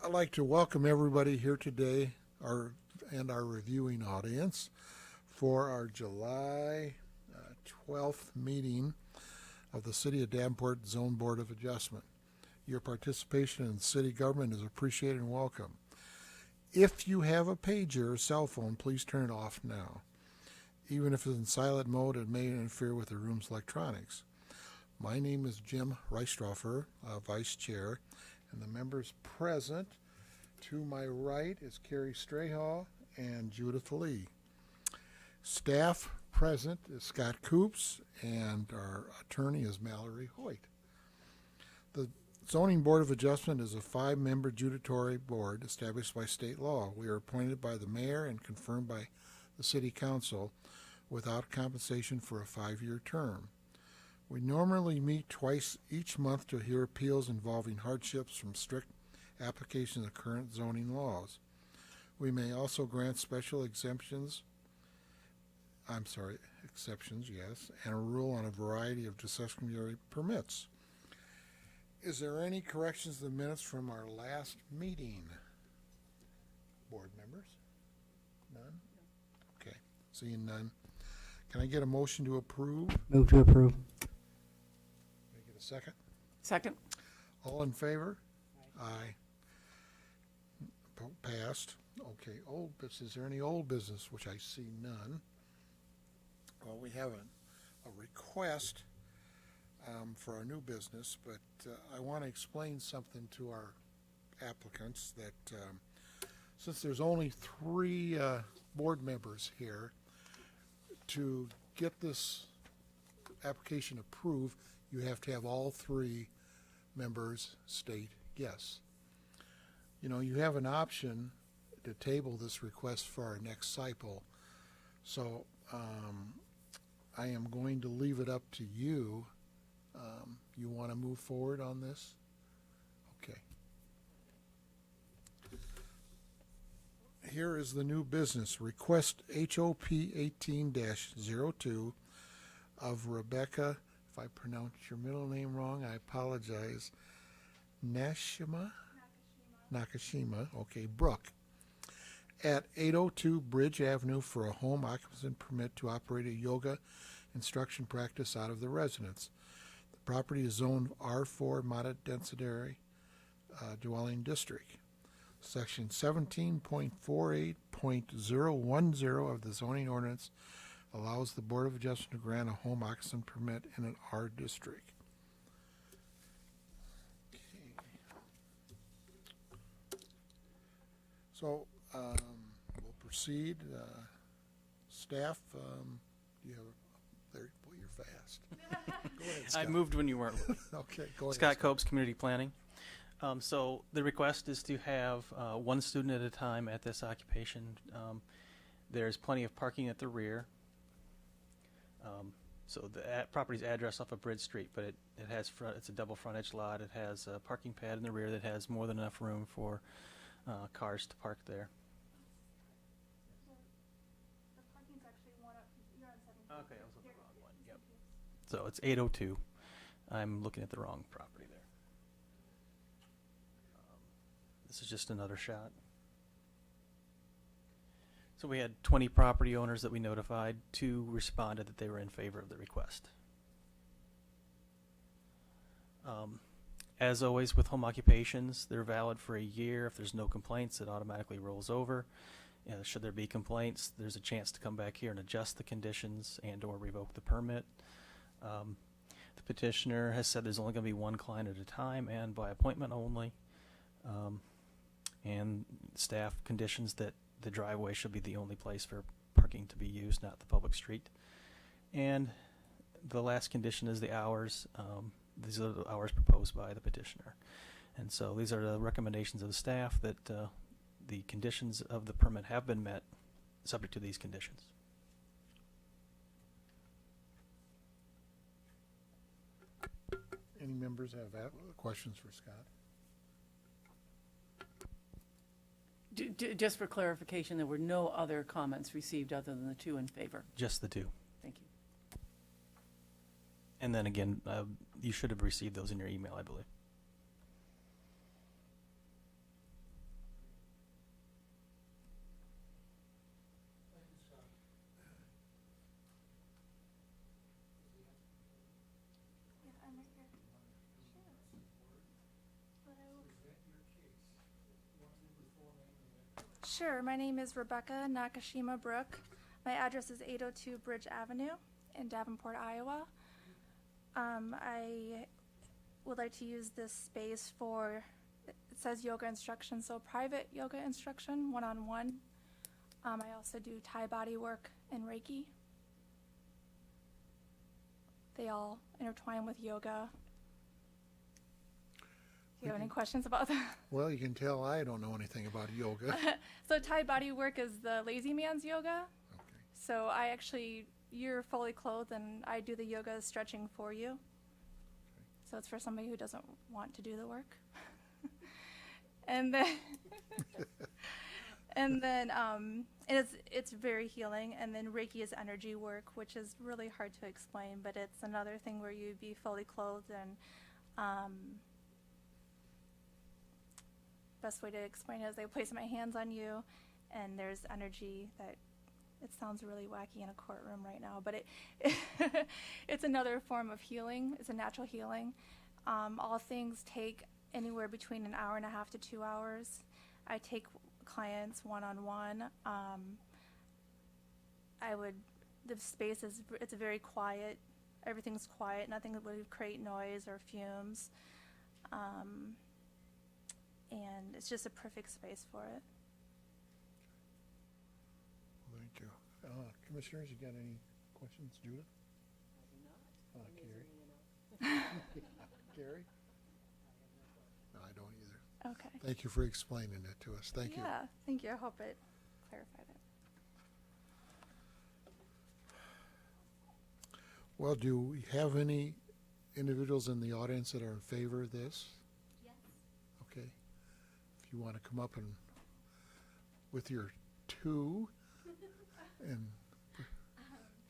I'd like to welcome everybody here today, our reviewing audience, for our July 12th meeting of the City of Davenport Zone Board of Adjustment. Your participation in city government is appreciated and welcome. If you have a pager or cell phone, please turn it off now. Even if it's in silent mode, it may interfere with the room's electronics. My name is Jim Reistroffer, Vice Chair, and the members present to my right is Carrie Strayhall and Judith Lee. Staff present is Scott Coops, and our attorney is Mallory Hoyt. The Zoning Board of Adjustment is a 5-member judiciary board established by state law. We are appointed by the mayor and confirmed by the city council without compensation for a 5-year term. We normally meet twice each month to hear appeals involving hardships from strict application of current zoning laws. We may also grant special exceptions, yes, and a rule on a variety of discretionary permits. Is there any corrections to the minutes from our last meeting? Board members? None? Okay, seeing none. Can I get a motion to approve? Move to approve. Can I get a second? Second. All in favor? Aye. Passed. Okay, old business. Is there any old business? Which I see none. Well, we have a request for our new business, but I want to explain something to our applicants that since there's only 3 board members here, to get this application approved, you have to have all 3 members state yes. You know, you have an option to table this request for our next cycle. So I am going to leave it up to you. You want to move forward on this? Okay. Here is the new business. Request HOP 18-02 of Rebecca, if I pronounce your middle name wrong, I apologize, Nakashima, okay, Brooke, at 802 Bridge Avenue for a home occupancy permit to operate a yoga instruction practice out of the residence. The property is zoned R4 moderate density dwelling district. Section 17.48.010 of the zoning ordinance allows the Board of Adjustment to grant a home occupancy permit in an R district. Okay. So we'll proceed. Staff, do you have there? Boy, you're fast. Go ahead, Scott. I moved when you weren't. Okay, go ahead. Scott Copes, Community Planning. So the request is to have 1 student at a time at this occupation. There's plenty of parking at the rear. So the property's address off of Bridge Street, but it has it's a double frontage lot. It has a parking pad in the rear that has more than enough room for cars to park there. The parking's actually one up. You're on 17. Okay, I was looking at the wrong one. Yep. So it's 802. I'm looking at the wrong property there. This is just another shot. So we had 20 property owners that we notified. 2 responded that they were in favor of the request. As always with home occupations, they're valid for a year. If there's no complaints, it automatically rolls over. Should there be complaints, there's a chance to come back here and adjust the conditions and or revoke the permit. The petitioner has said there's only going to be 1 client at a time and by appointment only. And staff conditions that the driveway should be the only place for parking to be used, not the public street. And the last condition is the hours. These are the hours proposed by the petitioner. And so these are the recommendations of the staff that the conditions of the permit have been met subject to these conditions. Any members have questions for Scott? Just for clarification, there were no other comments received other than the 2 in favor. Just the 2. Thank you. And then again, you should have received those in your email, I believe. Sure. My name is Rebecca Nakashima Brook. My address is 802 Bridge Avenue in Davenport, Iowa. I would like to use this space for, it says yoga instruction, so private yoga instruction, one-on-one. I also do Thai body work and Reiki. They all intertwine with yoga. Do you have any questions about that? Well, you can tell I don't know anything about yoga. So Thai body work is the lazy man's yoga. Okay. So you're fully clothed and I do the yoga stretching for you. So it's for somebody who doesn't want to do the work. and then it's very healing. And then Reiki is energy work, which is really hard to explain, but it's another thing where you'd be fully clothed and best way to explain it is I place my hands on you and there's energy that, it sounds really wacky in a courtroom right now, but it's another form of healing. It's a natural healing. All things take anywhere between an hour and a half to 2 hours. I take clients one-on-one. The space it's very quiet. Everything's quiet. Nothing that would create noise or fumes. And it's just a perfect space for it. Thank you. Commissioners, you got any questions? Judith? Carrie? Gary? No, I don't either. Okay. Thank you for explaining it to us. Thank you. Yeah, thank you. I hope it clarified it. Well, do we have any individuals in the audience that are in favor of this? Yes. Okay. If you want to come up and with your two, and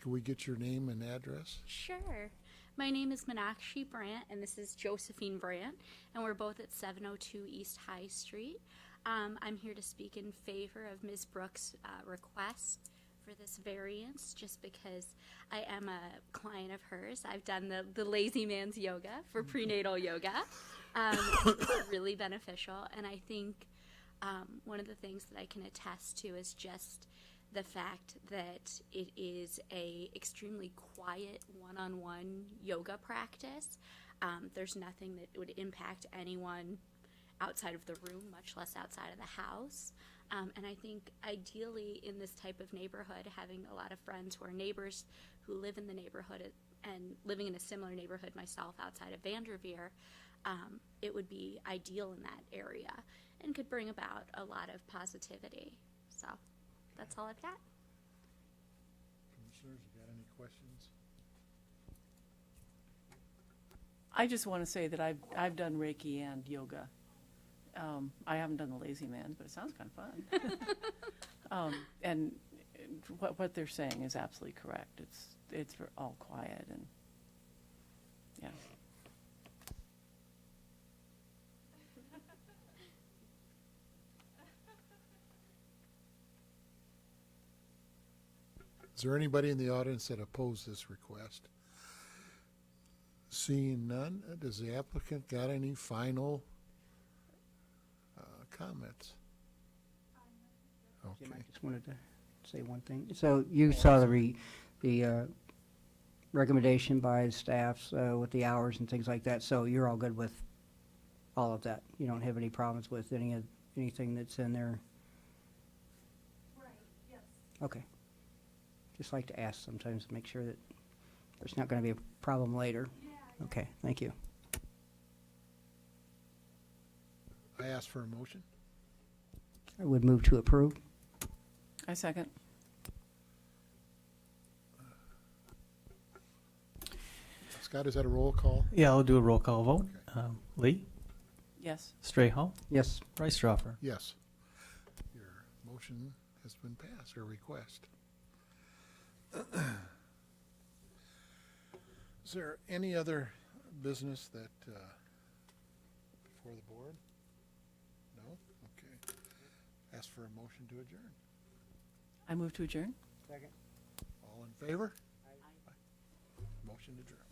can we get your name and address? Sure. My name is Meenakshi Brandt, and this is Josephine Brandt, and we're both at 702 East High Street. I'm here to speak in favor of Ms. Brooks' request for this variance, just because I am a client of hers. I've done the lazy man's yoga for prenatal yoga. It's really beneficial, and I think one of the things that I can attest to is just the fact that it is a extremely quiet one-on-one yoga practice. There's nothing that would impact anyone outside of the room, much less outside of the house. And I think ideally in this type of neighborhood, having a lot of friends who are neighbors who live in the neighborhood and living in a similar neighborhood myself outside of Vanderveer, it would be ideal in that area and could bring about a lot of positivity. So that's all I've got. Commissioners, you got any questions? I just want to say that I've done Reiki and yoga. I haven't done the lazy man, but it sounds kind of fun. And what they're saying is absolutely correct. It's all quiet and yeah. Is there anybody in the audience that opposed this request? Seeing none, does the applicant got any final comments? Jim, Okay. I just wanted to say one thing. So you saw the recommendation by the staffs with the hours and things like that, so you're all good with all of that? You don't have any problems with anything that's in there? Right, yes. Okay. Just like to ask sometimes to make sure that there's not going to be a problem later. Yeah. Okay, thank you. I ask for a motion. I would move to approve. I second. Scott, is that a roll call? Yeah, I'll do a roll call vote. Lee, Yes. Strayhall, Yes. Rice-Stroffer. Yes. Your motion has been passed, or request. Is there any other business that, before the board? No? Okay. Ask for a motion to adjourn. I move to adjourn. Second. All in favor? Aye. Motion adjourned.